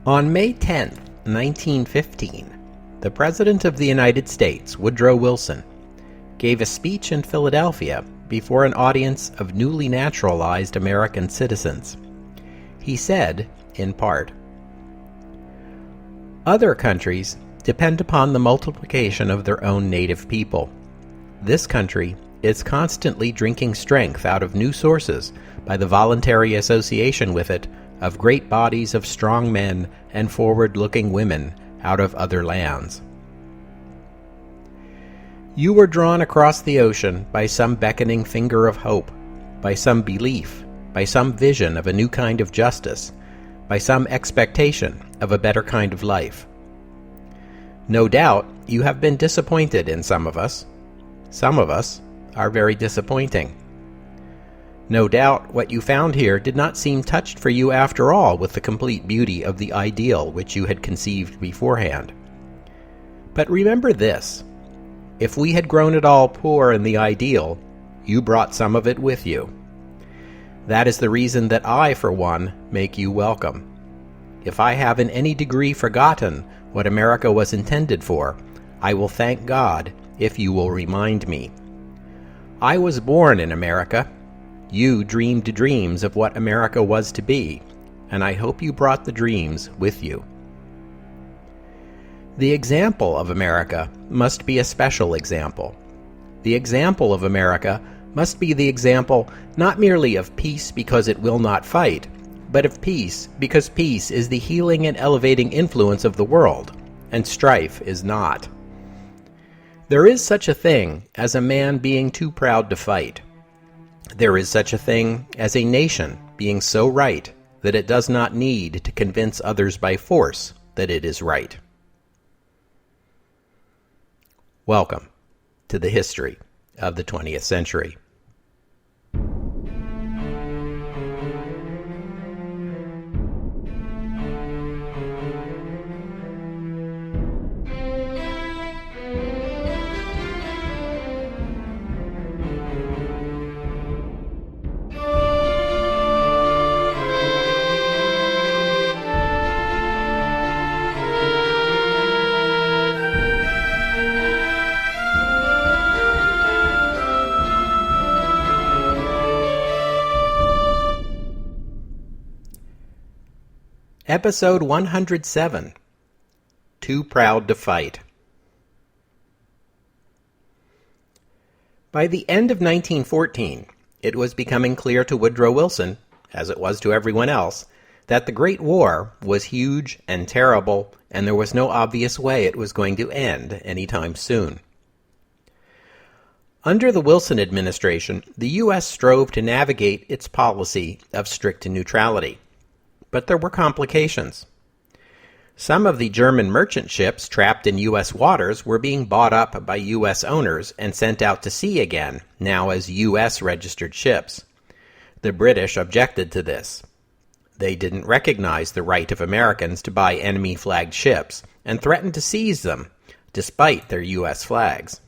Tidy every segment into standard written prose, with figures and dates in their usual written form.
On May 10, 1915, the President of the United States, Woodrow Wilson, gave a speech in Philadelphia before an audience of newly naturalized American citizens. He said, in part, "Other countries depend upon the multiplication of their own native people. This country is constantly drinking strength out of new sources by the voluntary association with it of great bodies of strong men and forward-looking women out of other lands. You were drawn across the ocean by some beckoning finger of hope, by some belief, by some vision of a new kind of justice, by some expectation of a better kind of life. No doubt you have been disappointed in some of us. Some of us are very disappointing. No doubt what you found here did not seem touched for you after all with the complete beauty of the ideal which you had conceived beforehand. But remember this: if we had grown at all poor in the ideal, you brought some of it with you. That is the reason that I, for one, make you welcome. If I have in any degree forgotten what America was intended for, I will thank God if you will remind me. I was born in America. You dreamed dreams of what America was to be, and I hope you brought the dreams with you. The example of America must be a special example. The example of America must be the example not merely of peace because it will not fight, but of peace because peace is the healing and elevating influence of the world, and strife is not. There is such a thing as a man being too proud to fight. There is such a thing as a nation being so right that it does not need to convince others by force that it is right. Welcome to the history of the 20th century. Episode 107, Too Proud to Fight. By the end of 1914, it was becoming clear to Woodrow Wilson, as it was to everyone else, that the Great War was huge and terrible, and there was no obvious way it was going to end anytime soon. Under the Wilson administration, the U.S. strove to navigate its policy of strict neutrality. But there were complications. Some of the German merchant ships trapped in U.S. waters were being bought up by U.S. owners and sent out to sea again, now as U.S.-registered ships. The British objected to this. They didn't recognize the right of Americans to buy enemy-flagged ships and threatened to seize them, despite their U.S. flags.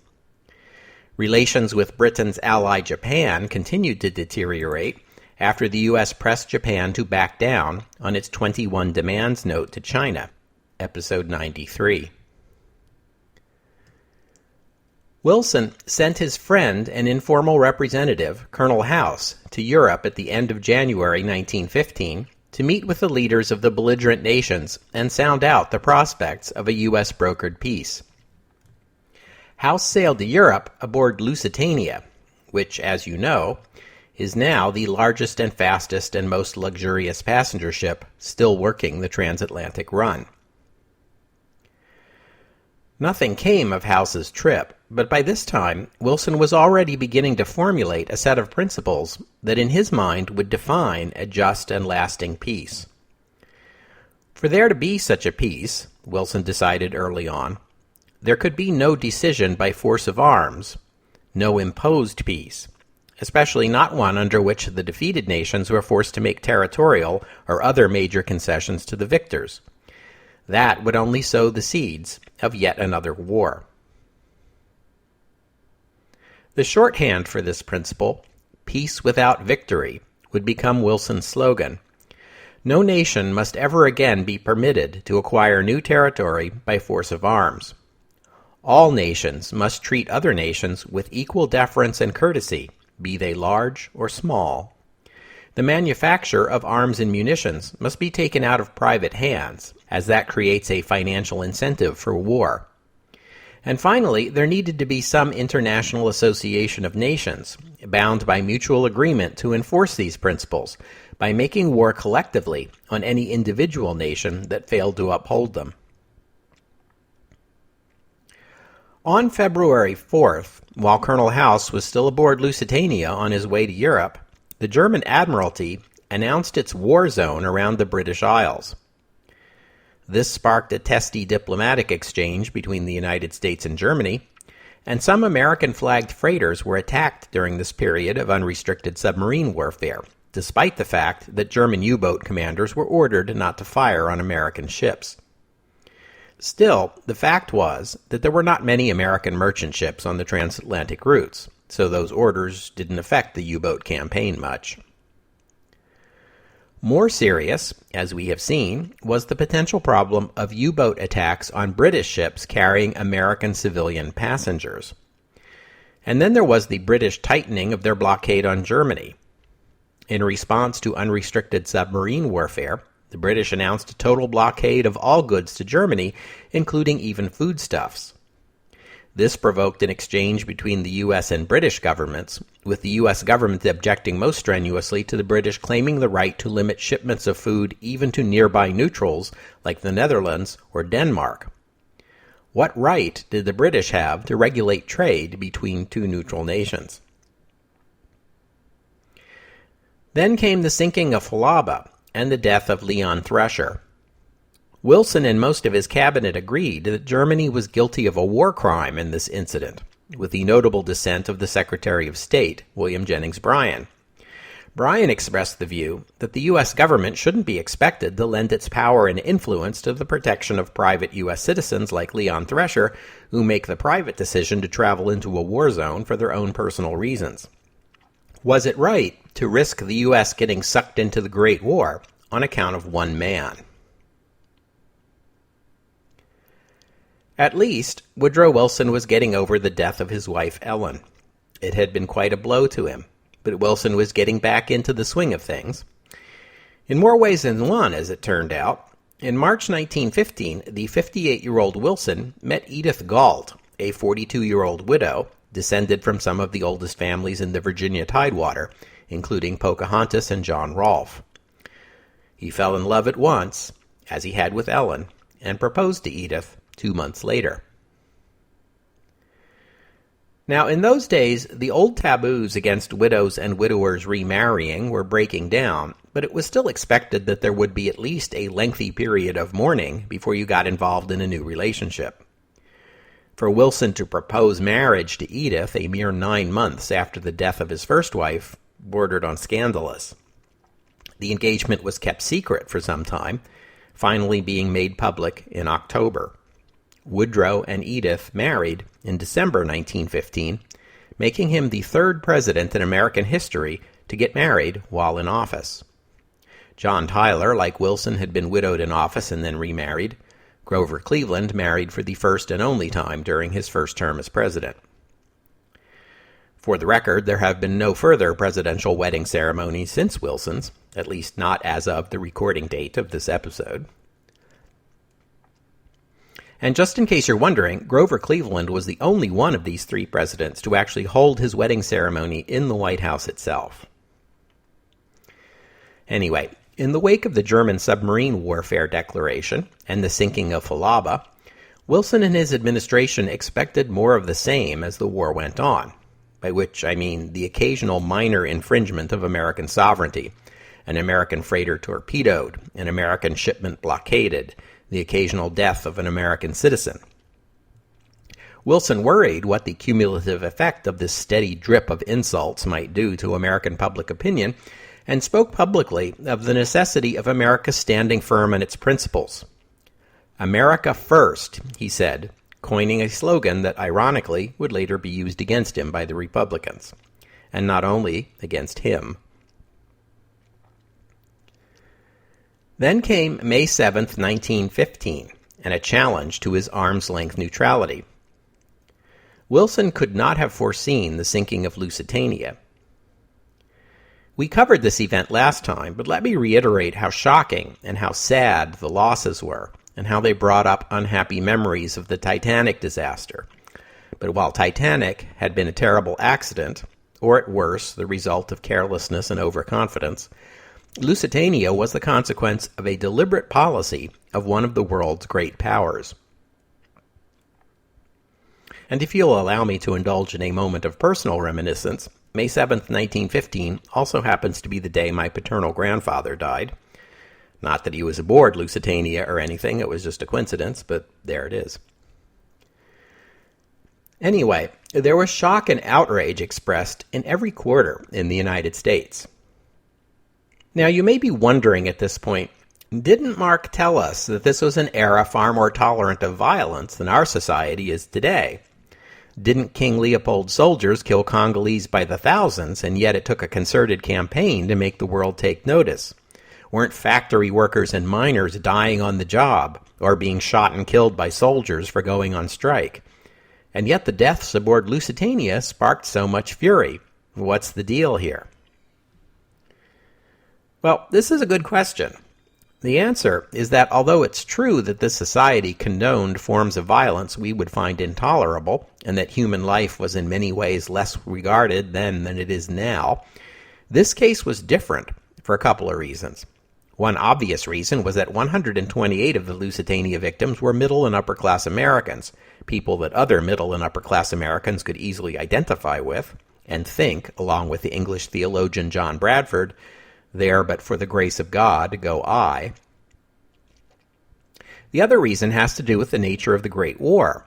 Relations with Britain's ally Japan continued to deteriorate after the U.S. pressed Japan to back down on its 21 demands note to China, episode 93. Wilson sent his friend and informal representative, Colonel House, to Europe at the end of January 1915 to meet with the leaders of the belligerent nations and sound out the prospects of a U.S. brokered peace. House sailed to Europe aboard Lusitania, which, as you know, is now the largest and fastest and most luxurious passenger ship still working the transatlantic run. Nothing came of House's trip, but by this time Wilson was already beginning to formulate a set of principles that in his mind would define a just and lasting peace. For there to be such a peace, Wilson decided early on, there could be no decision by force of arms, no imposed peace, especially not one under which the defeated nations were forced to make territorial or other major concessions to the victors. That would only sow the seeds of yet another war. The shorthand for this principle, peace without victory, would become Wilson's slogan. No nation must ever again be permitted to acquire new territory by force of arms. All nations must treat other nations with equal deference and courtesy, be they large or small. The manufacture of arms and munitions must be taken out of private hands, as that creates a financial incentive for war. And finally, there needed to be some international association of nations, bound by mutual agreement to enforce these principles, by making war collectively on any individual nation that failed to uphold them. On February 4th, while Colonel House was still aboard Lusitania on his way to Europe, the German Admiralty announced its war zone around the British Isles. This sparked a testy diplomatic exchange between the United States and Germany, and some American-flagged freighters were attacked during this period of unrestricted submarine warfare, despite the fact that German U-boat commanders were ordered not to fire on American ships. Still, the fact was that there were not many American merchant ships on the transatlantic routes, so those orders didn't affect the U-boat campaign much. More serious, as we have seen, was the potential problem of U-boat attacks on British ships carrying American civilian passengers. And then there was the British tightening of their blockade on Germany. In response to unrestricted submarine warfare, the British announced a total blockade of all goods to Germany, including even foodstuffs. This provoked an exchange between the U.S. and British governments, with the U.S. government objecting most strenuously to the British claiming the right to limit shipments of food even to nearby neutrals like the Netherlands or Denmark. What right did the British have to regulate trade between two neutral nations? Then came the sinking of Falaba and the death of Leon Thresher. Wilson and most of his cabinet agreed that Germany was guilty of a war crime in this incident, with the notable dissent of the Secretary of State, William Jennings Bryan. Bryan expressed the view that the U.S. government shouldn't be expected to lend its power and influence to the protection of private U.S. citizens like Leon Thresher, who make the private decision to travel into a war zone for their own personal reasons. Was it right to risk the U.S. getting sucked into the Great War on account of one man? At least, Woodrow Wilson was getting over the death of his wife Ellen. It had been quite a blow to him, but Wilson was getting back into the swing of things. In more ways than one, as it turned out. In March 1915, the 58-year-old Wilson met Edith Galt, a 42-year-old widow, descended from some of the oldest families in the Virginia Tidewater, including Pocahontas and John Rolfe. He fell in love at once, as he had with Ellen, and proposed to Edith 2 months later. Now, in those days, the old taboos against widows and widowers remarrying were breaking down, but it was still expected that there would be at least a lengthy period of mourning before you got involved in a new relationship. For Wilson to propose marriage to Edith a mere 9 months after the death of his first wife bordered on scandalous. The engagement was kept secret for some time, finally being made public in October. Woodrow and Edith married in December 1915, making him the third president in American history to get married while in office. John Tyler, like Wilson, had been widowed in office and then remarried. Grover Cleveland married for the first and only time during his first term as president. For the record, there have been no further presidential wedding ceremonies since Wilson's, at least not as of the recording date of this episode. And just in case you're wondering, Grover Cleveland was the only one of these three presidents to actually hold his wedding ceremony in the White House itself. Anyway, in the wake of the German submarine warfare declaration and the sinking of Falaba, Wilson and his administration expected more of the same as the war went on, by which I mean the occasional minor infringement of American sovereignty, an American freighter torpedoed, an American shipment blockaded, the occasional death of an American citizen. Wilson worried what the cumulative effect of this steady drip of insults might do to American public opinion, and spoke publicly of the necessity of America standing firm on its principles. America first, he said, coining a slogan that ironically would later be used against him by the Republicans, and not only against him. Then came May 7th, 1915, and a challenge to his arm's-length neutrality. Wilson could not have foreseen the sinking of Lusitania. We covered this event last time, but let me reiterate how shocking and how sad the losses were, and how they brought up unhappy memories of the Titanic disaster. But while Titanic had been a terrible accident, or at worst, the result of carelessness and overconfidence, Lusitania was the consequence of a deliberate policy of one of the world's great powers. And if you'll allow me to indulge in a moment of personal reminiscence, May 7th, 1915 also happens to be the day my paternal grandfather died. Not that he was aboard Lusitania or anything, it was just a coincidence, but there it is. Anyway, there was shock and outrage expressed in every quarter in the United States. Now, you may be wondering at this point, didn't Mark tell us that this was an era far more tolerant of violence than our society is today? Didn't King Leopold's soldiers kill Congolese by the thousands, and yet it took a concerted campaign to make the world take notice? Weren't factory workers and miners dying on the job, or being shot and killed by soldiers for going on strike? And yet the deaths aboard Lusitania sparked so much fury. What's the deal here? Well, this is a good question. The answer is that although it's true that this society condoned forms of violence we would find intolerable, and that human life was in many ways less regarded then than it is now, this case was different for a couple of reasons. One obvious reason was that 128 of the Lusitania victims were middle and upper class Americans, people that other middle and upper class Americans could easily identify with, and think, along with the English theologian John Bradford, "There but for the grace of God go I." The other reason has to do with the nature of the Great War.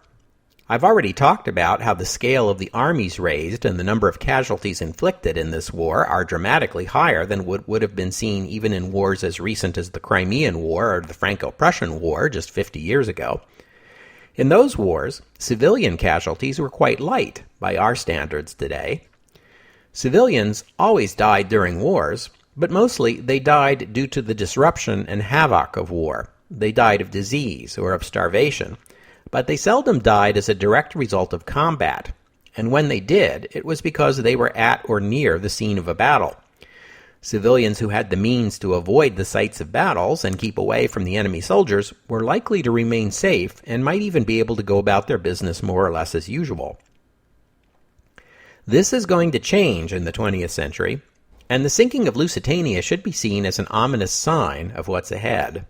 I've already talked about how the scale of the armies raised and the number of casualties inflicted in this war are dramatically higher than what would have been seen even in wars as recent as the Crimean War or the Franco-Prussian War just 50 years ago. In those wars, civilian casualties were quite light by our standards today. Civilians always died during wars, but mostly they died due to the disruption and havoc of war. They died of disease or of starvation, but they seldom died as a direct result of combat, and when they did, it was because they were at or near the scene of a battle. Civilians who had the means to avoid the sites of battles and keep away from the enemy soldiers were likely to remain safe and might even be able to go about their business more or less as usual. This is going to change in the 20th century, and the sinking of Lusitania should be seen as an ominous sign of what's ahead.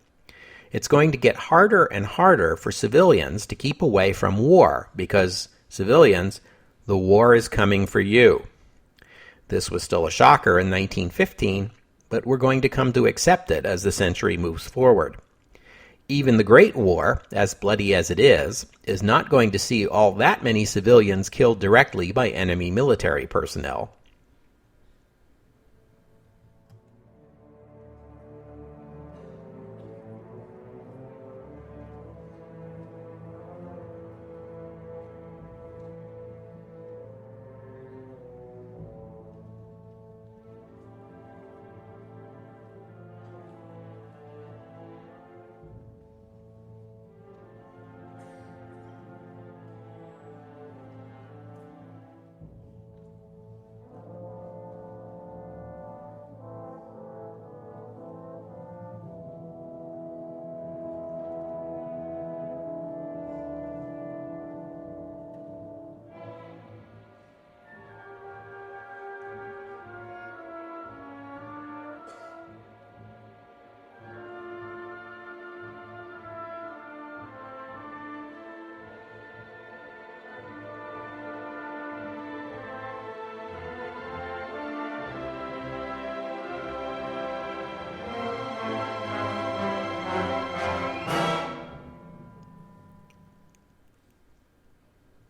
It's going to get harder and harder for civilians to keep away from war because, civilians, the war is coming for you. This was still a shocker in 1915, but we're going to come to accept it as the century moves forward. Even the Great War, as bloody as it is not going to see all that many civilians killed directly by enemy military personnel.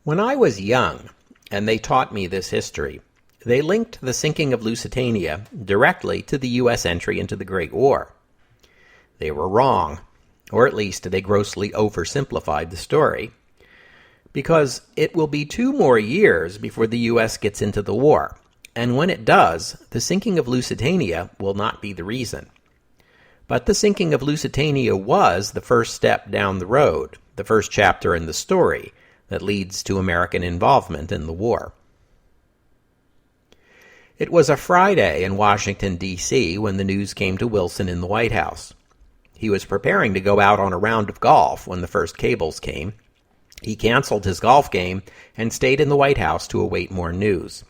When I was young, and they taught me this history, they linked the sinking of Lusitania directly to the U.S. entry into the Great War. They were wrong, or at least they grossly oversimplified the story, because it will be 2 more years before the U.S. gets into the war, and when it does, the sinking of Lusitania will not be the reason. But the sinking of Lusitania was the first step down the road, the first chapter in the story that leads to American involvement in the war. It was a Friday in Washington, D.C. when the news came to Wilson in the White House. He was preparing to go out on a round of golf when the first cables came. He canceled his golf game and stayed in the White House to await more news.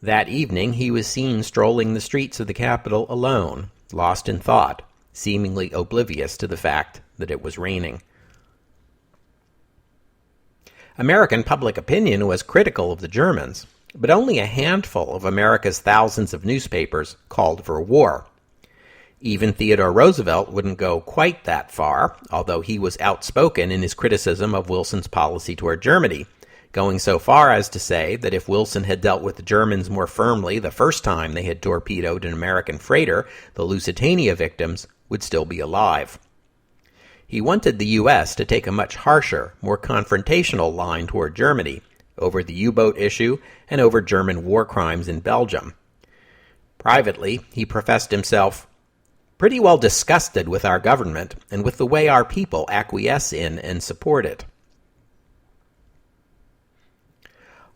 That evening, he was seen strolling the streets of the Capitol alone, lost in thought, seemingly oblivious to the fact that it was raining. American public opinion was critical of the Germans, but only a handful of America's thousands of newspapers called for war. Even Theodore Roosevelt wouldn't go quite that far, although he was outspoken in his criticism of Wilson's policy toward Germany, going so far as to say that if Wilson had dealt with the Germans more firmly the first time they had torpedoed an American freighter, the Lusitania victims would still be alive. He wanted the U.S. to take a much harsher, more confrontational line toward Germany, over the U-boat issue and over German war crimes in Belgium. Privately, he professed himself pretty well disgusted with our government and with the way our people acquiesce in and support it.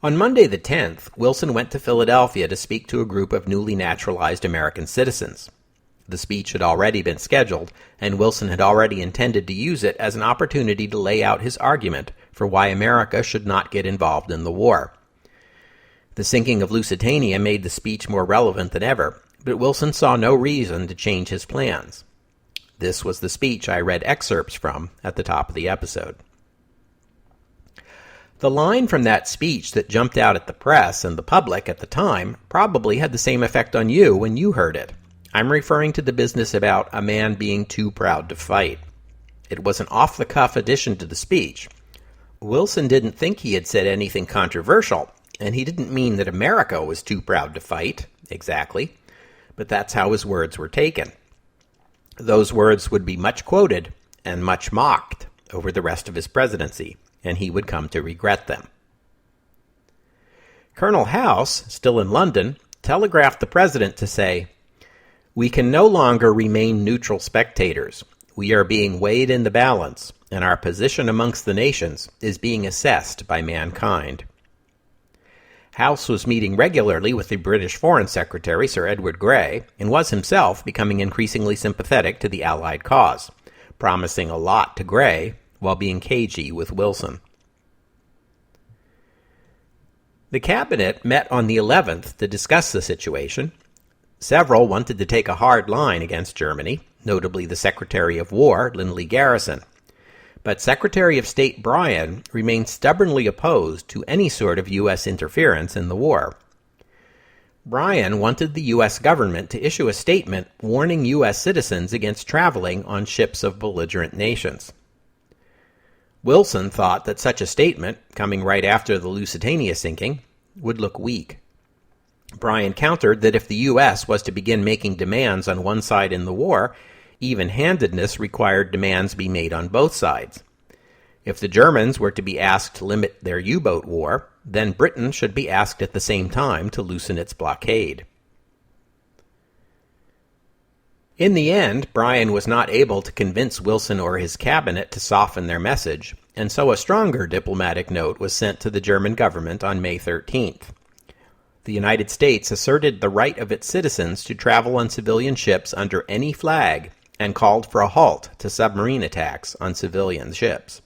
On Monday the 10th, Wilson went to Philadelphia to speak to a group of newly naturalized American citizens. The speech had already been scheduled, and Wilson had already intended to use it as an opportunity to lay out his argument for why America should not get involved in the war. The sinking of Lusitania made the speech more relevant than ever, but Wilson saw no reason to change his plans. This was the speech I read excerpts from at the top of the episode. The line from that speech that jumped out at the press and the public at the time probably had the same effect on you when you heard it. I'm referring to the business about a man being too proud to fight. It was an off-the-cuff addition to the speech. Wilson didn't think he had said anything controversial, and he didn't mean that America was too proud to fight, exactly, but that's how his words were taken. Those words would be much quoted and much mocked over the rest of his presidency, and he would come to regret them. Colonel House, still in London, telegraphed the president to say, "We can no longer remain neutral spectators. We are being weighed in the balance, and our position amongst the nations is being assessed by mankind." House was meeting regularly with the British Foreign Secretary, Sir Edward Grey, and was himself becoming increasingly sympathetic to the Allied cause, promising a lot to Grey while being cagey with Wilson. The cabinet met on the 11th to discuss the situation. Several wanted to take a hard line against Germany, notably the Secretary of War, Lindley Garrison. But Secretary of State Bryan remained stubbornly opposed to any sort of U.S. interference in the war. Bryan wanted the U.S. government to issue a statement warning U.S. citizens against traveling on ships of belligerent nations. Wilson thought that such a statement, coming right after the Lusitania sinking, would look weak. Bryan countered that if the U.S. was to begin making demands on one side in the war, even-handedness required demands be made on both sides. If the Germans were to be asked to limit their U-boat war, then Britain should be asked at the same time to loosen its blockade. In the end, Bryan was not able to convince Wilson or his cabinet to soften their message, and so a stronger diplomatic note was sent to the German government on May 13th. The United States asserted the right of its citizens to travel on civilian ships under any flag and called for a halt to submarine attacks on civilian ships.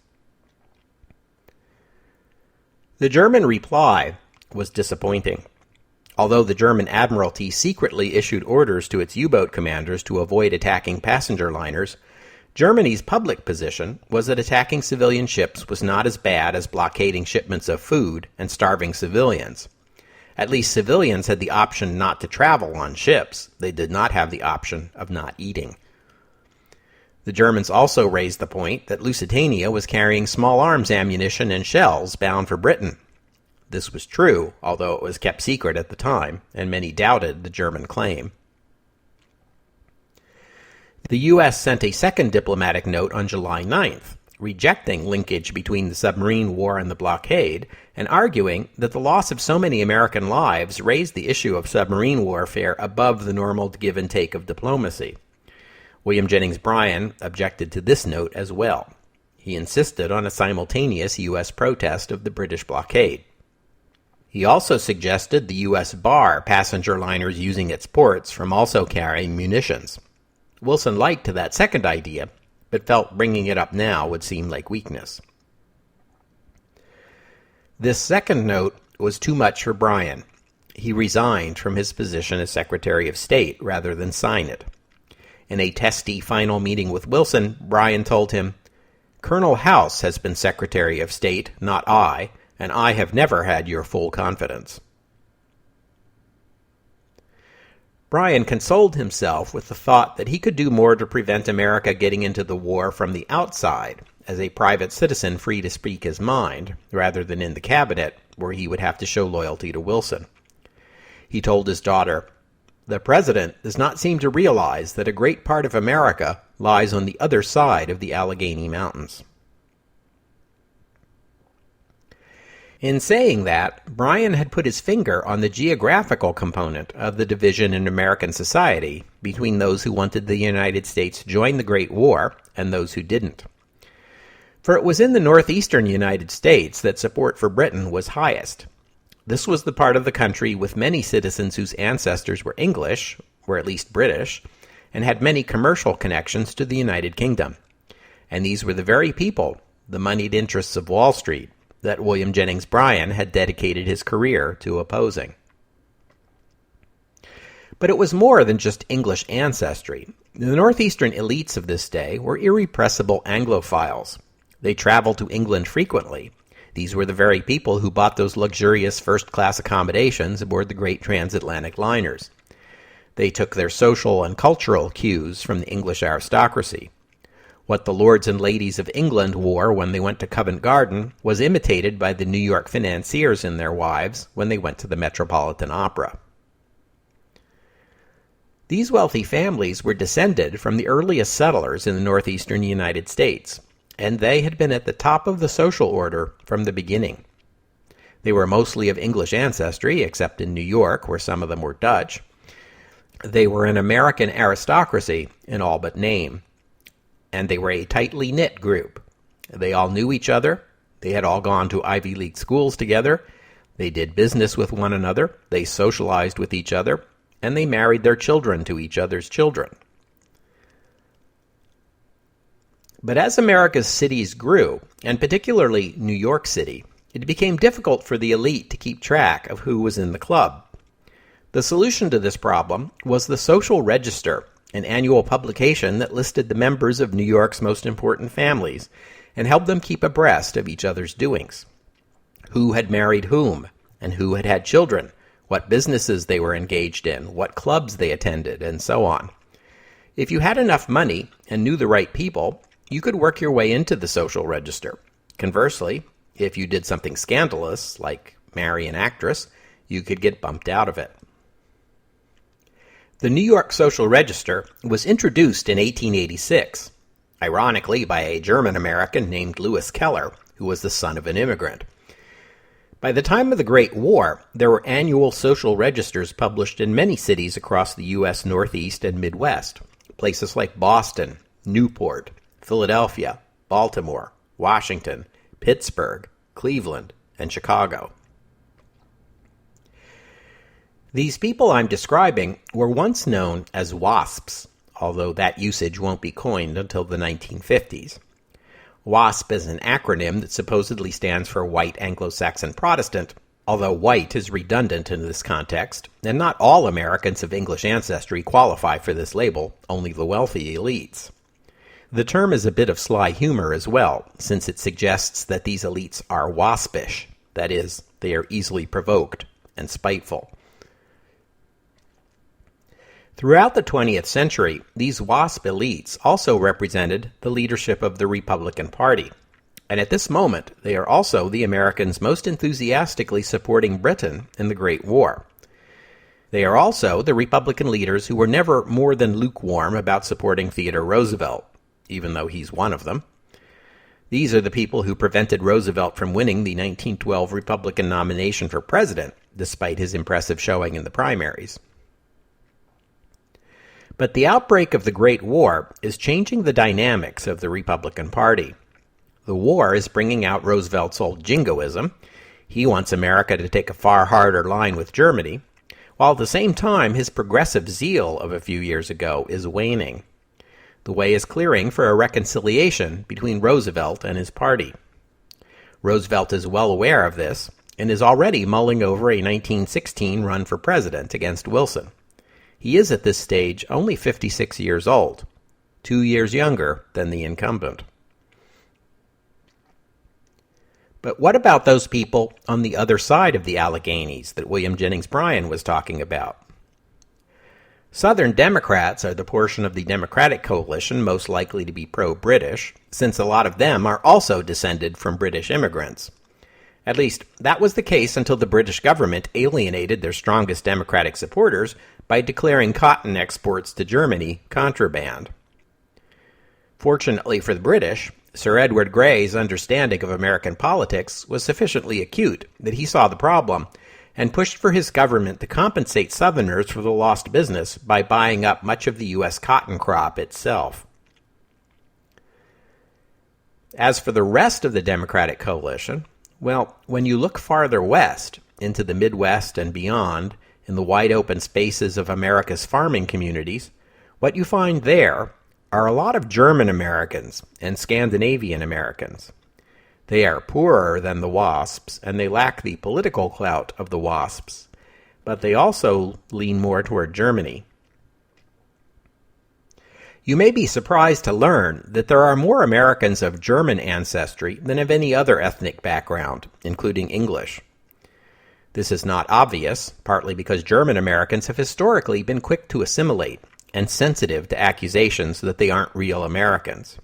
The German reply was disappointing. Although the German Admiralty secretly issued orders to its U-boat commanders to avoid attacking passenger liners, Germany's public position was that attacking civilian ships was not as bad as blockading shipments of food and starving civilians. At least civilians had the option not to travel on ships. They did not have the option of not eating. The Germans also raised the point that Lusitania was carrying small arms ammunition and shells bound for Britain. This was true, although it was kept secret at the time, and many doubted the German claim. The U.S. sent a second diplomatic note on July 9th, rejecting linkage between the submarine war and the blockade, and arguing that the loss of so many American lives raised the issue of submarine warfare above the normal give and take of diplomacy. William Jennings Bryan objected to this note as well. He insisted on a simultaneous U.S. protest of the British blockade. He also suggested the U.S. bar passenger liners using its ports from also carrying munitions. Wilson liked that second idea, but felt bringing it up now would seem like weakness. This second note was too much for Bryan. He resigned from his position as Secretary of State rather than sign it. In a testy final meeting with Wilson, Bryan told him, "Colonel House has been Secretary of State, not I, and I have never had your full confidence." Bryan consoled himself with the thought that he could do more to prevent America getting into the war from the outside, as a private citizen free to speak his mind, rather than in the cabinet, where he would have to show loyalty to Wilson. He told his daughter, "The president does not seem to realize that a great part of America lies on the other side of the Allegheny Mountains." In saying that, Bryan had put his finger on the geographical component of the division in American society between those who wanted the United States to join the Great War and those who didn't. For it was in the northeastern United States that support for Britain was highest. This was the part of the country with many citizens whose ancestors were English, or at least British, and had many commercial connections to the United Kingdom. And these were the very people, the moneyed interests of Wall Street, that William Jennings Bryan had dedicated his career to opposing. But it was more than just English ancestry. The northeastern elites of this day were irrepressible Anglophiles. They traveled to England frequently. These were the very people who bought those luxurious first-class accommodations aboard the great transatlantic liners. They took their social and cultural cues from the English aristocracy. What the lords and ladies of England wore when they went to Covent Garden was imitated by the New York financiers and their wives when they went to the Metropolitan Opera. These wealthy families were descended from the earliest settlers in the northeastern United States, and they had been at the top of the social order from the beginning. They were mostly of English ancestry, except in New York, where some of them were Dutch. They were an American aristocracy in all but name, and they were a tightly knit group. They all knew each other. They had all gone to Ivy League schools together. They did business with one another. They socialized with each other, and they married their children to each other's children. But as America's cities grew, and particularly New York City, it became difficult for the elite to keep track of who was in the club. The solution to this problem was the Social Register, an annual publication that listed the members of New York's most important families and helped them keep abreast of each other's doings. Who had married whom, and who had had children, what businesses they were engaged in, what clubs they attended, and so on. If you had enough money and knew the right people, you could work your way into the Social Register. Conversely, if you did something scandalous, like marry an actress, you could get bumped out of it. The New York Social Register was introduced in 1886, ironically by a German-American named Lewis Keller, who was the son of an immigrant. By the time of the Great War, there were annual social registers published in many cities across the U.S. Northeast and Midwest, places like Boston, Newport, Philadelphia, Baltimore, Washington, Pittsburgh, Cleveland, and Chicago. These people I'm describing were once known as WASPs, although that usage won't be coined until the 1950s. WASP is an acronym that supposedly stands for White Anglo-Saxon Protestant, although white is redundant in this context, and not all Americans of English ancestry qualify for this label, only the wealthy elites. The term is a bit of sly humor as well, since it suggests that these elites are waspish, that is, they are easily provoked and spiteful. Throughout the 20th century, these WASP elites also represented the leadership of the Republican Party. And at this moment, they are also the Americans most enthusiastically supporting Britain in the Great War. They are also the Republican leaders who were never more than lukewarm about supporting Theodore Roosevelt, even though he's one of them. These are the people who prevented Roosevelt from winning the 1912 Republican nomination for president, despite his impressive showing in the primaries. But the outbreak of the Great War is changing the dynamics of the Republican Party. The war is bringing out Roosevelt's old jingoism. He wants America to take a far harder line with Germany, while at the same time his progressive zeal of a few years ago is waning. The way is clearing for a reconciliation between Roosevelt and his party. Roosevelt is well aware of this and is already mulling over a 1916 run for president against Wilson. He is at this stage only 56 years old, 2 years younger than the incumbent. But what about those people on the other side of the Alleghanies that William Jennings Bryan was talking about? Southern Democrats are the portion of the Democratic coalition most likely to be pro-British, since a lot of them are also descended from British immigrants. At least, that was the case until the British government alienated their strongest Democratic supporters by declaring cotton exports to Germany contraband. Fortunately for the British, Sir Edward Grey's understanding of American politics was sufficiently acute that he saw the problem and pushed for his government to compensate Southerners for the lost business by buying up much of the U.S. cotton crop itself. As for the rest of the Democratic coalition, well, when you look farther west, into the Midwest and beyond, in the wide-open spaces of America's farming communities, what you find there are a lot of German Americans and Scandinavian Americans. They are poorer than the WASPs, and they lack the political clout of the WASPs, but they also lean more toward Germany. You may be surprised to learn that there are more Americans of German ancestry than of any other ethnic background, including English. This is not obvious, partly because German Americans have historically been quick to assimilate and sensitive to accusations that they aren't real Americans.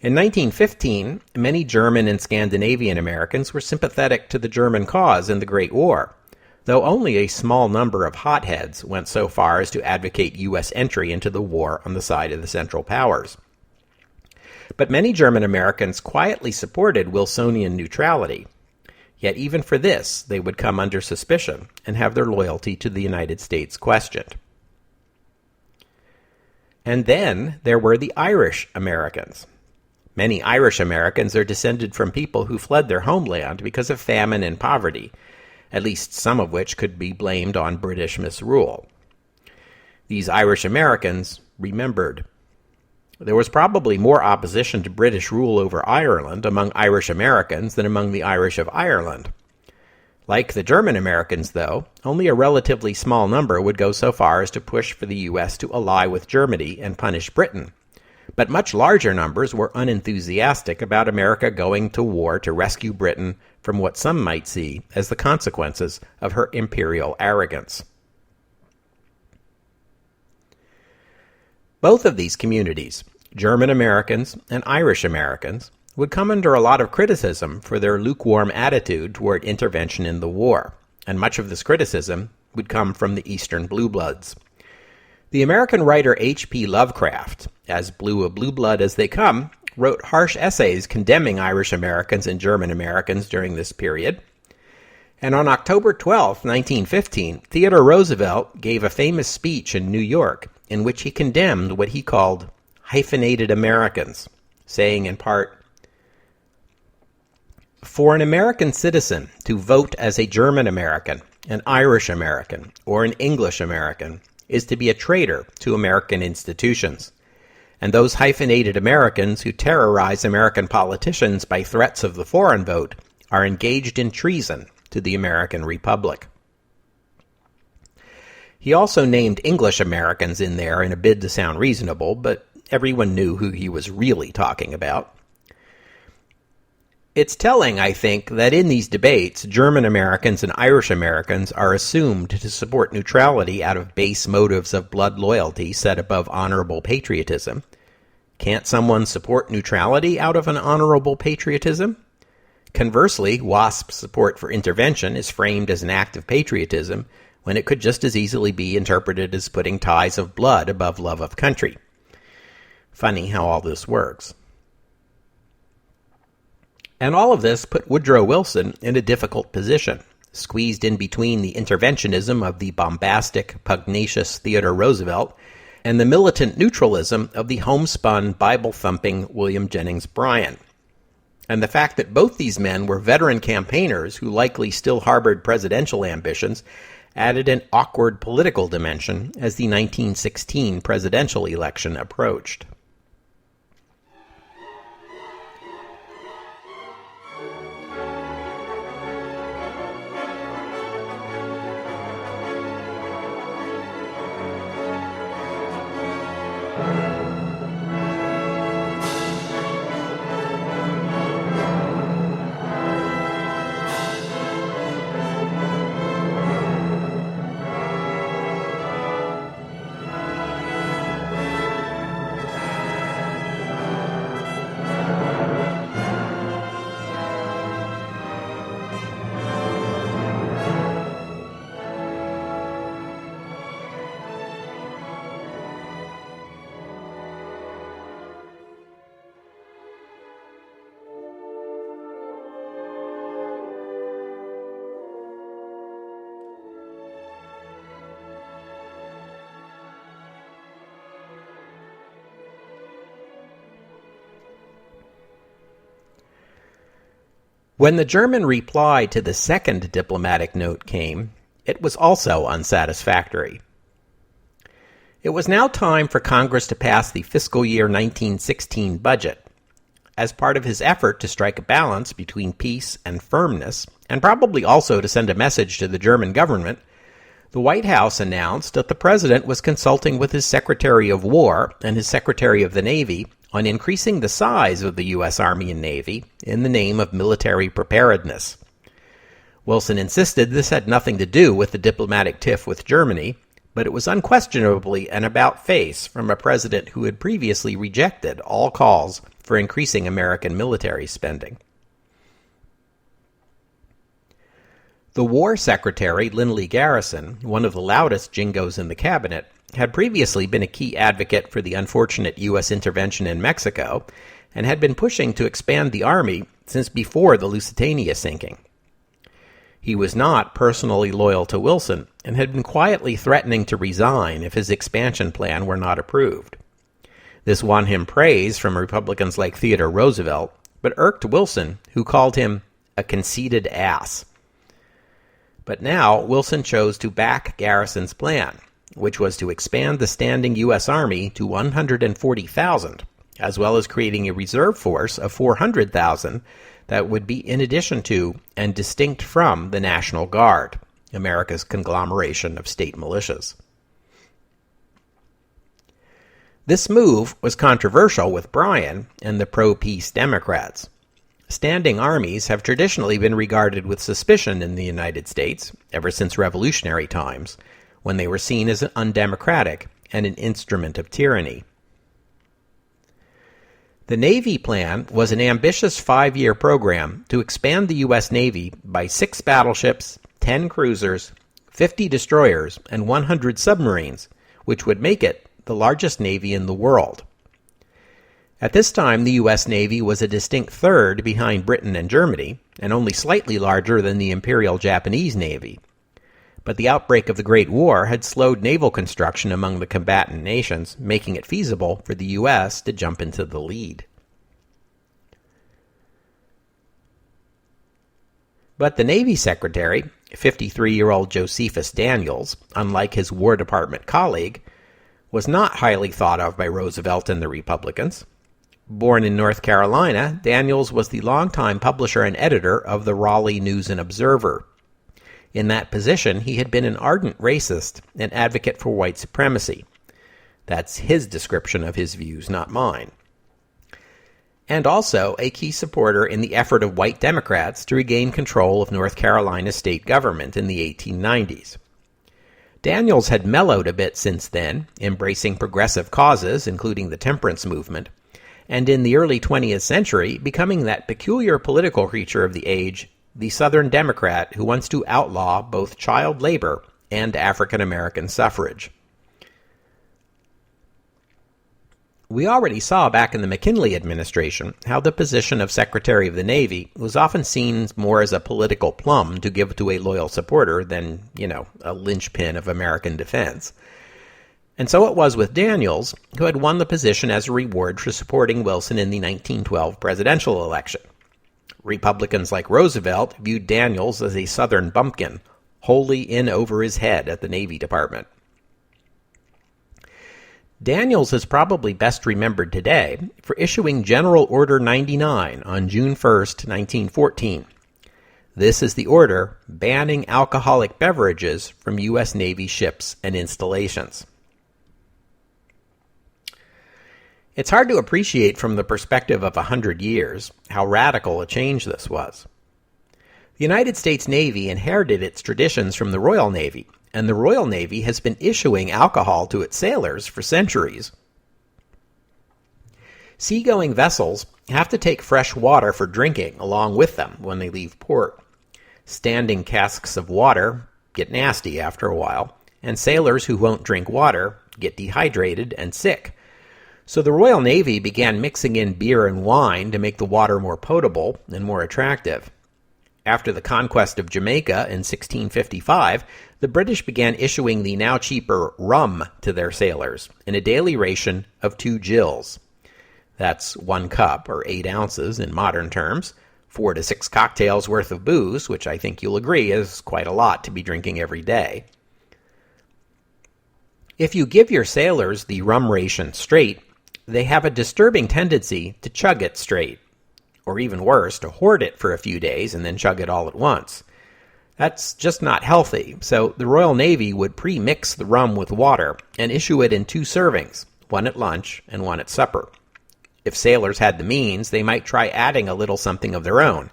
In 1915, many German and Scandinavian Americans were sympathetic to the German cause in the Great War, though only a small number of hotheads went so far as to advocate U.S. entry into the war on the side of the Central Powers. But many German Americans quietly supported Wilsonian neutrality. Yet even for this, they would come under suspicion and have their loyalty to the United States questioned. And then there were the Irish Americans. Many Irish Americans are descended from people who fled their homeland because of famine and poverty, at least some of which could be blamed on British misrule. These Irish Americans remembered. There was probably more opposition to British rule over Ireland among Irish Americans than among the Irish of Ireland. Like the German Americans, though, only a relatively small number would go so far as to push for the U.S. to ally with Germany and punish Britain. But much larger numbers were unenthusiastic about America going to war to rescue Britain from what some might see as the consequences of her imperial arrogance. Both of these communities, German Americans and Irish Americans, would come under a lot of criticism for their lukewarm attitude toward intervention in the war, and much of this criticism would come from the Eastern Blue Bloods. The American writer H.P. Lovecraft, as blue a blue blood as they come, wrote harsh essays condemning Irish Americans and German Americans during this period. And on October 12, 1915, Theodore Roosevelt gave a famous speech in New York in which he condemned what he called hyphenated Americans, saying in part, "For an American citizen to vote as a German American, an Irish American, or an English American is to be a traitor to American institutions. And those hyphenated Americans who terrorize American politicians by threats of the foreign vote are engaged in treason to the American Republic." He also named English Americans in there in a bid to sound reasonable, but everyone knew who he was really talking about. It's telling, I think, that in these debates, German Americans and Irish Americans are assumed to support neutrality out of base motives of blood loyalty set above honorable patriotism. Can't someone support neutrality out of an honorable patriotism? Conversely, WASP support for intervention is framed as an act of patriotism when it could just as easily be interpreted as putting ties of blood above love of country. Funny how all this works. And all of this put Woodrow Wilson in a difficult position, squeezed in between the interventionism of the bombastic, pugnacious Theodore Roosevelt and the militant neutralism of the homespun, Bible-thumping William Jennings Bryan. And the fact that both these men were veteran campaigners who likely still harbored presidential ambitions added an awkward political dimension as the 1916 presidential election approached. When the German reply to the second diplomatic note came, it was also unsatisfactory. It was now time for Congress to pass the fiscal year 1916 budget. As part of his effort to strike a balance between peace and firmness, and probably also to send a message to the German government, the White House announced that the president was consulting with his Secretary of War and his Secretary of the Navy on increasing the size of the U.S. Army and Navy in the name of military preparedness. Wilson insisted this had nothing to do with the diplomatic tiff with Germany, but it was unquestionably an about-face from a president who had previously rejected all calls for increasing American military spending. The War Secretary, Lindley Garrison, one of the loudest jingos in the cabinet, had previously been a key advocate for the unfortunate U.S. intervention in Mexico and had been pushing to expand the Army since before the Lusitania sinking. He was not personally loyal to Wilson and had been quietly threatening to resign if his expansion plan were not approved. This won him praise from Republicans like Theodore Roosevelt, but irked Wilson, who called him a conceited ass. But now Wilson chose to back Garrison's plan, which was to expand the standing U.S. Army to 140,000, as well as creating a reserve force of 400,000 that would be in addition to and distinct from the National Guard, America's conglomeration of state militias. This move was controversial with Bryan and the pro-peace Democrats. Standing armies have traditionally been regarded with suspicion in the United States ever since Revolutionary times, when they were seen as undemocratic and an instrument of tyranny. The Navy plan was an ambitious 5-year program to expand the U.S. Navy by 6 battleships, 10 cruisers, 50 destroyers, and 100 submarines, which would make it the largest navy in the world. At this time, the U.S. Navy was a distinct third behind Britain and Germany, and only slightly larger than the Imperial Japanese Navy. But the outbreak of the Great War had slowed naval construction among the combatant nations, making it feasible for the U.S. to jump into the lead. But the Navy Secretary, 53-year-old Josephus Daniels, unlike his War Department colleague, was not highly thought of by Roosevelt and the Republicans. Born in North Carolina, Daniels was the longtime publisher and editor of the Raleigh News and Observer. In that position, he had been an ardent racist and advocate for white supremacy. That's his description of his views, not mine. And also a key supporter in the effort of white Democrats to regain control of North Carolina's state government in the 1890s. Daniels had mellowed a bit since then, embracing progressive causes, including the temperance movement, and in the early 20th century becoming that peculiar political creature of the age, the Southern Democrat who wants to outlaw both child labor and African American suffrage. We already saw back in the McKinley administration how the position of Secretary of the Navy was often seen more as a political plum to give to a loyal supporter than, a linchpin of American defense. And so it was with Daniels, who had won the position as a reward for supporting Wilson in the 1912 presidential election. Republicans like Roosevelt viewed Daniels as a Southern bumpkin, wholly in over his head at the Navy Department. Daniels is probably best remembered today for issuing General Order 99 on June 1, 1914. This is the order banning alcoholic beverages from U.S. Navy ships and installations. It's hard to appreciate from the perspective of 100 years how radical a change this was. The United States Navy inherited its traditions from the Royal Navy, and the Royal Navy has been issuing alcohol to its sailors for centuries. Seagoing vessels have to take fresh water for drinking along with them when they leave port. Standing casks of water get nasty after a while, and sailors who won't drink water get dehydrated and sick. So the Royal Navy began mixing in beer and wine to make the water more potable and more attractive. After the conquest of Jamaica in 1655, the British began issuing the now cheaper rum to their sailors in a daily ration of 2 gills. That's 1 cup, or 8 ounces in modern terms, 4 to 6 cocktails worth of booze, which I think you'll agree is quite a lot to be drinking every day. If you give your sailors the rum ration straight, they have a disturbing tendency to chug it straight, or even worse, to hoard it for a few days and then chug it all at once. That's just not healthy, so the Royal Navy would pre-mix the rum with water and issue it in 2 servings, one at lunch and one at supper. If sailors had the means, they might try adding a little something of their own,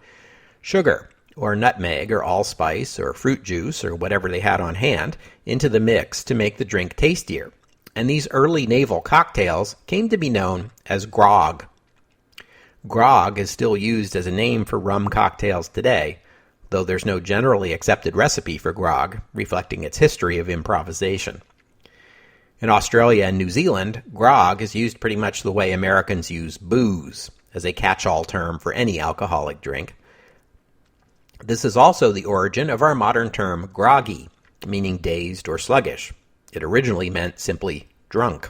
sugar, or nutmeg, or allspice, or fruit juice, or whatever they had on hand, into the mix to make the drink tastier. And these early naval cocktails came to be known as grog. Grog is still used as a name for rum cocktails today, though there's no generally accepted recipe for grog, reflecting its history of improvisation. In Australia and New Zealand, grog is used pretty much the way Americans use booze, as a catch-all term for any alcoholic drink. This is also the origin of our modern term groggy, meaning dazed or sluggish. It originally meant simply drunk.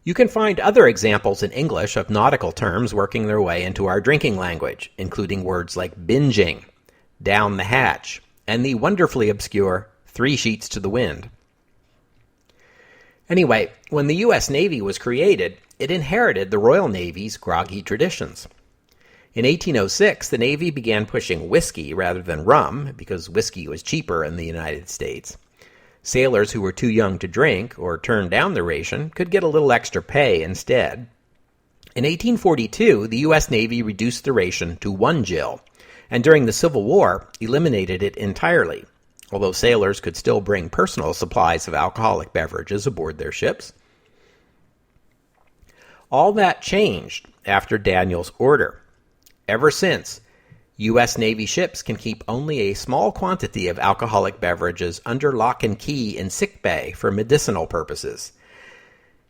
You can find other examples in English of nautical terms working their way into our drinking language, including words like binging, down the hatch, and the wonderfully obscure 3 sheets to the wind. Anyway, when the U.S. Navy was created, it inherited the Royal Navy's groggy traditions. In 1806, the Navy began pushing whiskey rather than rum, because whiskey was cheaper in the United States. Sailors who were too young to drink or turned down the ration could get a little extra pay instead. In 1842, the U.S. Navy reduced the ration to 1 gill, and during the Civil War, eliminated it entirely, although sailors could still bring personal supplies of alcoholic beverages aboard their ships. All that changed after Daniels' order. Ever since, U.S. Navy ships can keep only a small quantity of alcoholic beverages under lock and key in sickbay for medicinal purposes.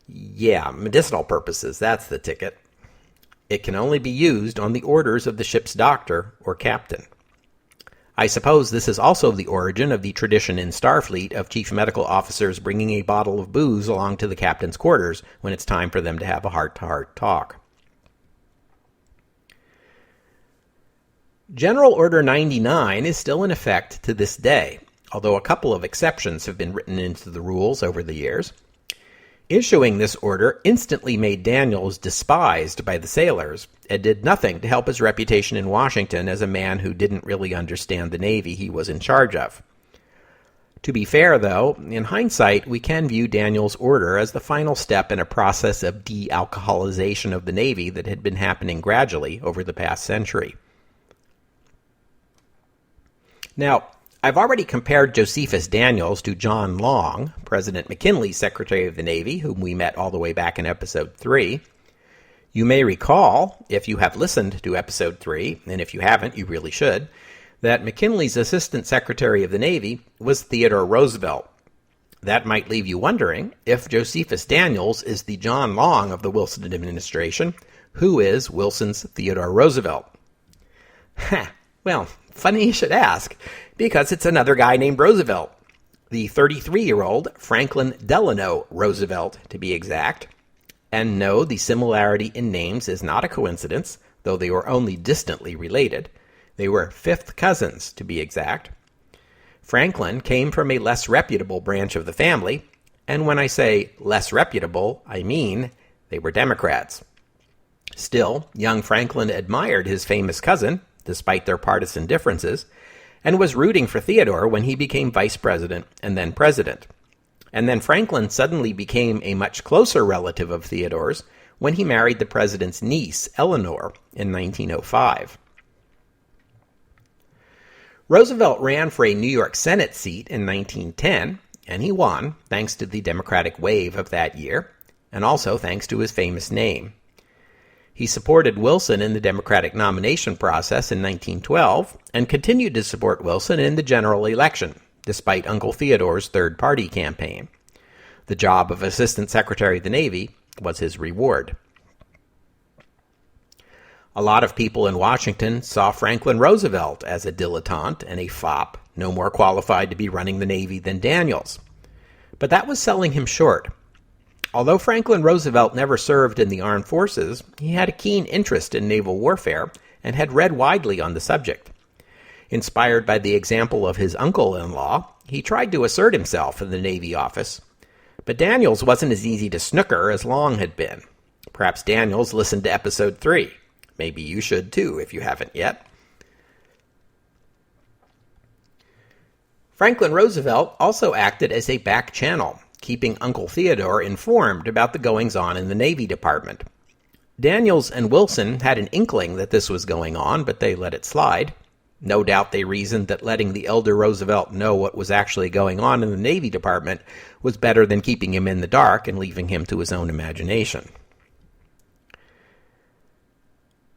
Yeah, medicinal purposes, that's the ticket. It can only be used on the orders of the ship's doctor or captain. I suppose this is also the origin of the tradition in Starfleet of chief medical officers bringing a bottle of booze along to the captain's quarters when it's time for them to have a heart-to-heart talk. General Order 99 is still in effect to this day, although a couple of exceptions have been written into the rules over the years. Issuing this order instantly made Daniels despised by the sailors and did nothing to help his reputation in Washington as a man who didn't really understand the Navy he was in charge of. To be fair, though, in hindsight, we can view Daniels' order as the final step in a process of de-alcoholization of the Navy that had been happening gradually over the past century. Now, I've already compared Josephus Daniels to John Long, President McKinley's Secretary of the Navy, whom we met all the way back in Episode 3. You may recall, if you have listened to Episode 3, and if you haven't, you really should, that McKinley's Assistant Secretary of the Navy was Theodore Roosevelt. That might leave you wondering, if Josephus Daniels is the John Long of the Wilson administration, who is Wilson's Theodore Roosevelt? Well, funny you should ask, because it's another guy named Roosevelt. The 33-year-old Franklin Delano Roosevelt, to be exact. And no, the similarity in names is not a coincidence, though they were only distantly related. They were fifth cousins, to be exact. Franklin came from a less reputable branch of the family, and when I say less reputable, I mean they were Democrats. Still, young Franklin admired his famous cousin, despite their partisan differences, and was rooting for Theodore when he became vice president and then president. And then Franklin suddenly became a much closer relative of Theodore's when he married the president's niece, Eleanor, in 1905. Roosevelt ran for a New York Senate seat in 1910, and he won, thanks to the Democratic wave of that year, and also thanks to his famous name. He supported Wilson in the Democratic nomination process in 1912 and continued to support Wilson in the general election, despite Uncle Theodore's third-party campaign. The job of Assistant Secretary of the Navy was his reward. A lot of people in Washington saw Franklin Roosevelt as a dilettante and a fop, no more qualified to be running the Navy than Daniels. But that was selling him short. Although Franklin Roosevelt never served in the armed forces, he had a keen interest in naval warfare and had read widely on the subject. Inspired by the example of his uncle-in-law, he tried to assert himself in the Navy office. But Daniels wasn't as easy to snooker as Long had been. Perhaps Daniels listened to episode 3. Maybe you should too, if you haven't yet. Franklin Roosevelt also acted as a back channel, keeping Uncle Theodore informed about the goings-on in the Navy Department. Daniels and Wilson had an inkling that this was going on, but they let it slide. No doubt they reasoned that letting the elder Roosevelt know what was actually going on in the Navy Department was better than keeping him in the dark and leaving him to his own imagination.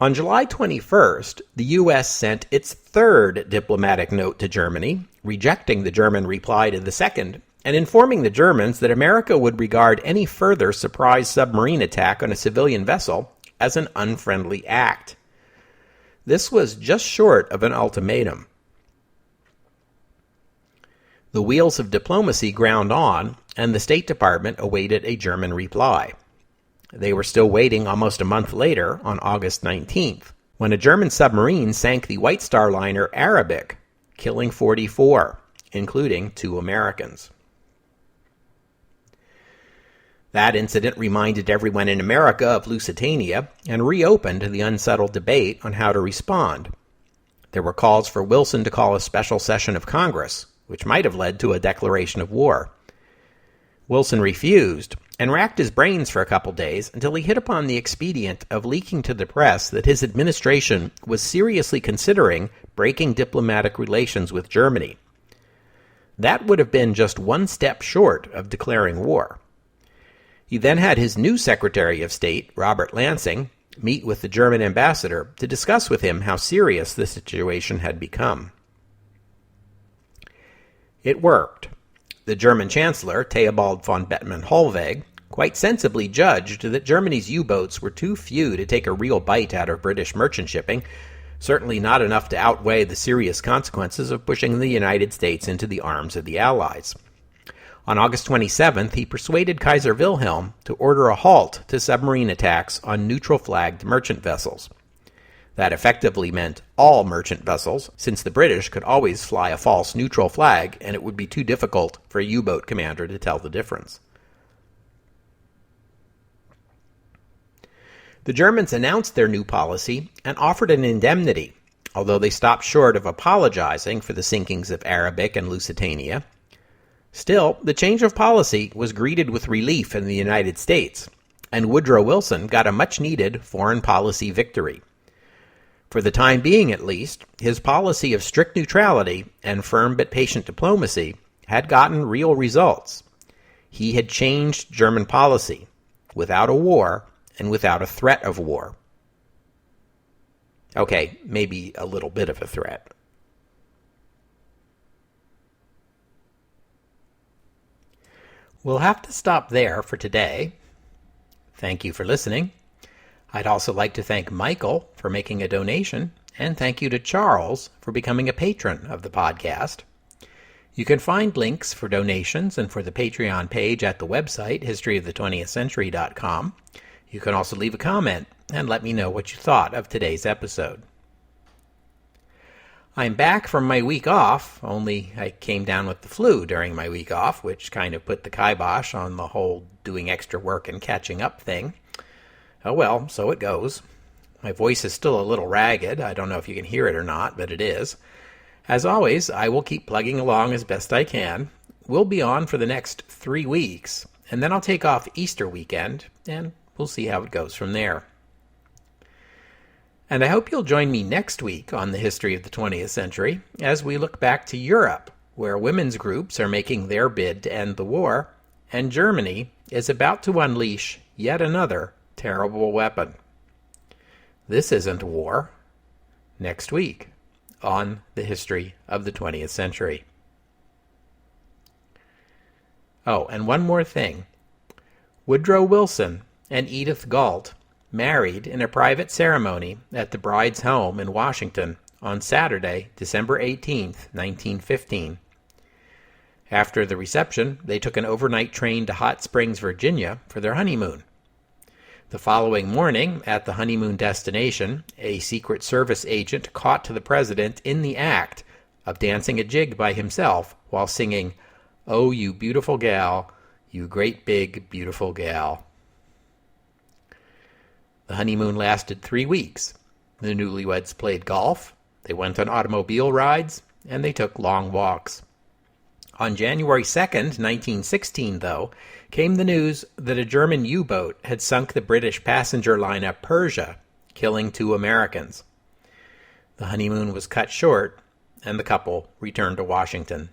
On July 21st, the U.S. sent its third diplomatic note to Germany, rejecting the German reply to the second, and informing the Germans that America would regard any further surprise submarine attack on a civilian vessel as an unfriendly act. This was just short of an ultimatum. The wheels of diplomacy ground on, and the State Department awaited a German reply. They were still waiting almost a month later, on August 19th, when a German submarine sank the White Star liner Arabic, killing 44, including 2 Americans. That incident reminded everyone in America of Lusitania and reopened the unsettled debate on how to respond. There were calls for Wilson to call a special session of Congress, which might have led to a declaration of war. Wilson refused and racked his brains for a couple days until he hit upon the expedient of leaking to the press that his administration was seriously considering breaking diplomatic relations with Germany. That would have been just one step short of declaring war. He then had his new Secretary of State, Robert Lansing, meet with the German ambassador to discuss with him how serious the situation had become. It worked. The German Chancellor, Theobald von Bethmann-Hollweg, quite sensibly judged that Germany's U-boats were too few to take a real bite out of British merchant shipping, certainly not enough to outweigh the serious consequences of pushing the United States into the arms of the Allies. On August 27th, he persuaded Kaiser Wilhelm to order a halt to submarine attacks on neutral-flagged merchant vessels. That effectively meant all merchant vessels, since the British could always fly a false neutral flag, and it would be too difficult for a U-boat commander to tell the difference. The Germans announced their new policy and offered an indemnity, although they stopped short of apologizing for the sinkings of Arabic and Lusitania. Still, the change of policy was greeted with relief in the United States, and Woodrow Wilson got a much-needed foreign policy victory. For the time being, at least, his policy of strict neutrality and firm but patient diplomacy had gotten real results. He had changed German policy, without a war and without a threat of war. Okay, maybe a little bit of a threat. We'll have to stop there for today. Thank you for listening. I'd also like to thank Michael for making a donation, and thank you to Charles for becoming a patron of the podcast. You can find links for donations and for the Patreon page at the website, historyofthe20thcentury.com. You can also leave a comment and let me know what you thought of today's episode. I'm back from my week off, only I came down with the flu during my week off, which kind of put the kibosh on the whole doing extra work and catching up thing. Oh well, so it goes. My voice is still a little ragged. I don't know if you can hear it or not, but it is. As always, I will keep plugging along as best I can. We'll be on for the next 3 weeks, and then I'll take off Easter weekend, and we'll see how it goes from there. And I hope you'll join me next week on the history of the 20th century as we look back to Europe, where women's groups are making their bid to end the war, and Germany is about to unleash yet another terrible weapon. This isn't war. Next week on the history of the 20th century. Oh, and one more thing. Woodrow Wilson and Edith Galt married in a private ceremony at the bride's home in Washington on Saturday, December 18th, 1915. After the reception, they took an overnight train to Hot Springs, Virginia for their honeymoon. The following morning, at the honeymoon destination, a Secret Service agent caught the president in the act of dancing a jig by himself while singing, "Oh, you beautiful gal, you great big beautiful gal." The honeymoon lasted 3 weeks. The newlyweds played golf, they went on automobile rides, and they took long walks. On January 2nd, 1916, though, came the news that a German U-boat had sunk the British passenger liner Persia, killing 2 Americans. The honeymoon was cut short, and the couple returned to Washington.